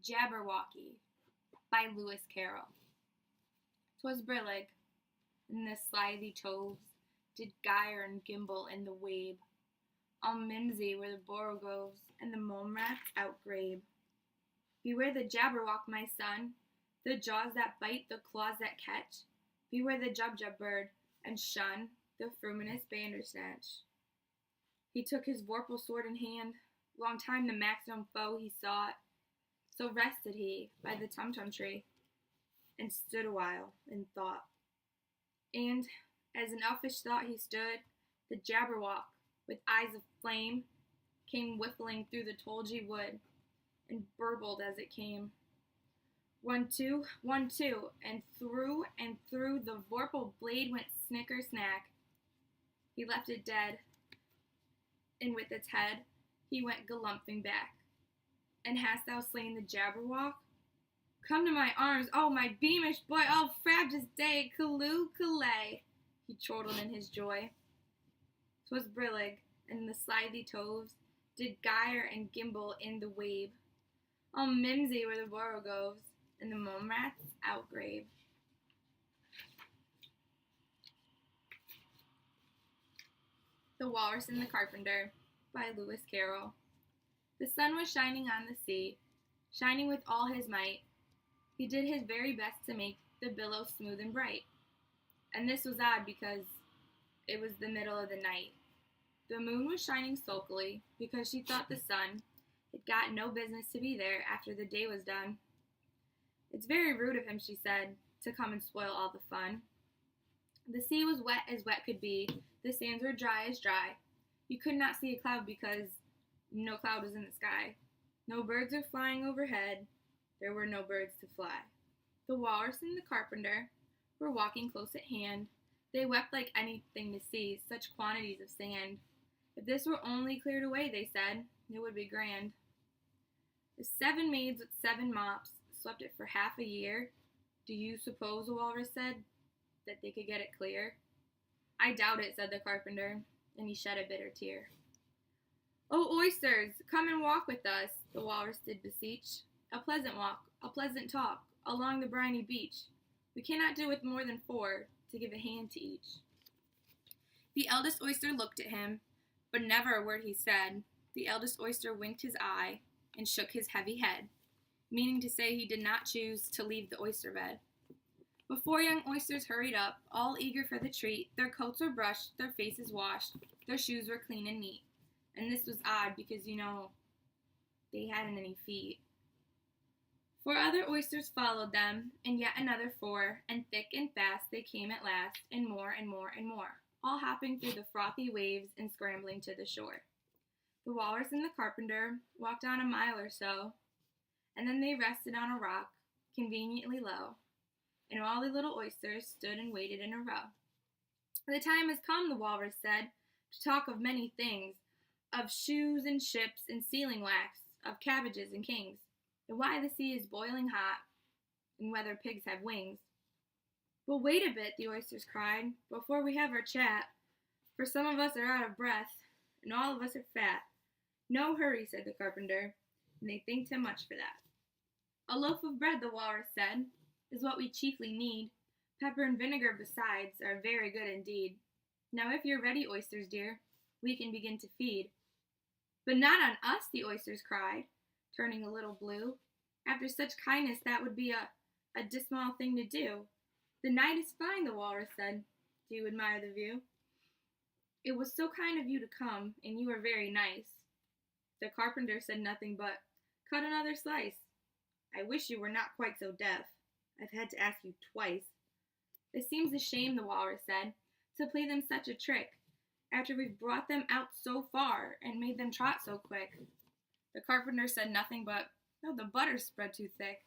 Jaberwocky by Carrol. 'Twas brillig, and the slithy toves did gyre and gimble in the wabe. All mimsy were the borogoves, and the mome rats outgrabe. Beware the Jabberwock, my son, the jaws that bite, the claws that catch. Beware the Jubjub bird, and shun the fruminous bandersnatch. He took his vorpal sword in hand, long time the maximum foe he sought. So rested he by the tumtum tree, and stood awhile in thought. And, as in elfish thought he stood, the Jabberwock, with eyes of flame, came whiffling through the tulgey wood, and burbled as it came. 1, 2, 1, 2, and through the vorpal blade went snicker snack. He left it dead, and with its head he went galumphing back. And hast thou slain the Jabberwock? Come to my arms, oh my beamish boy, oh frabjous day, callooh, callay, he chortled in his joy. 'Twas brillig, and the slithy toves did gyre and gimble in the wabe. All mimsy were the borogoves, and the mome rats outgrabe. The Walrus and the Carpenter by Carrol. The sun was shining on the sea, shining with all his might. He did his very best to make the billows smooth and bright. And this was odd because it was the middle of the night. The moon was shining sulkily because she thought the sun had got no business to be there after the day was done. It's very rude of him, she said, to come and spoil all the fun. The sea was wet as wet could be. The sands were dry as dry. You could not see a cloud because no cloud was in the sky. No birds were flying overhead. There were no birds to fly. The Walrus and the Carpenter were walking close at hand. They wept like anything to see such quantities of sand. If this were only cleared away, they said, it would be grand. The 7 maids with 7 mops swept it for half a year. Do you suppose, the Walrus said, that they could get it clear? I doubt it, said the Carpenter, and he shed a bitter tear. Oh, oysters, come and walk with us, the Walrus did beseech. A pleasant walk, a pleasant talk, along the briny beach. We cannot do with more than 4, to give a hand to each. The eldest oyster looked at him, but never a word he said. The eldest oyster winked his eye, and shook his heavy head, meaning to say he did not choose to leave the oyster bed. But 4 young oysters hurried up, all eager for the treat. Their coats were brushed, their faces washed, their shoes were clean and neat. And this was odd because, they hadn't any feet. 4 other oysters followed them, and yet another 4, and thick and fast they came at last, and more and more and more, all hopping through the frothy waves and scrambling to the shore. The Walrus and the Carpenter walked on a mile or so, and then they rested on a rock, conveniently low, and all the little oysters stood and waited in a row. The time has come, the Walrus said, to talk of many things, of shoes and ships and sealing wax, of cabbages and kings, and why the sea is boiling hot, and whether pigs have wings. But wait a bit, the oysters cried, before we have our chat, for some of us are out of breath, and all of us are fat. No hurry, said the Carpenter, and they thanked him much for that. A loaf of bread, the Walrus said, is what we chiefly need. Pepper and vinegar besides are very good indeed. Now if you're ready, oysters dear, we can begin to feed. But not on us, the oysters cried, turning a little blue. After such kindness, that would be a dismal thing to do. The night is fine, the Walrus said. Do you admire the view? It was so kind of you to come, and you were very nice. The Carpenter said nothing but, cut another slice. I wish you were not quite so deaf. I've had to ask you twice. It seems a shame, the Walrus said, to play them such a trick, after we've brought them out so far and made them trot so quick. The Carpenter said nothing but, oh, the butter's spread too thick.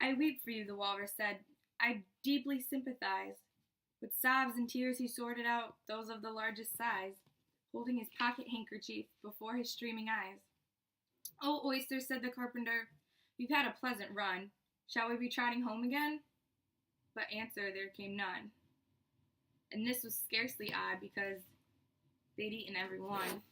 I weep for you, the Walrus said. I deeply sympathize. With sobs and tears he sorted out those of the largest size, holding his pocket handkerchief before his streaming eyes. Oh, oysters, said the Carpenter, we've had a pleasant run. Shall we be trotting home again? But answer there came none. And this was scarcely odd because they'd eaten every one.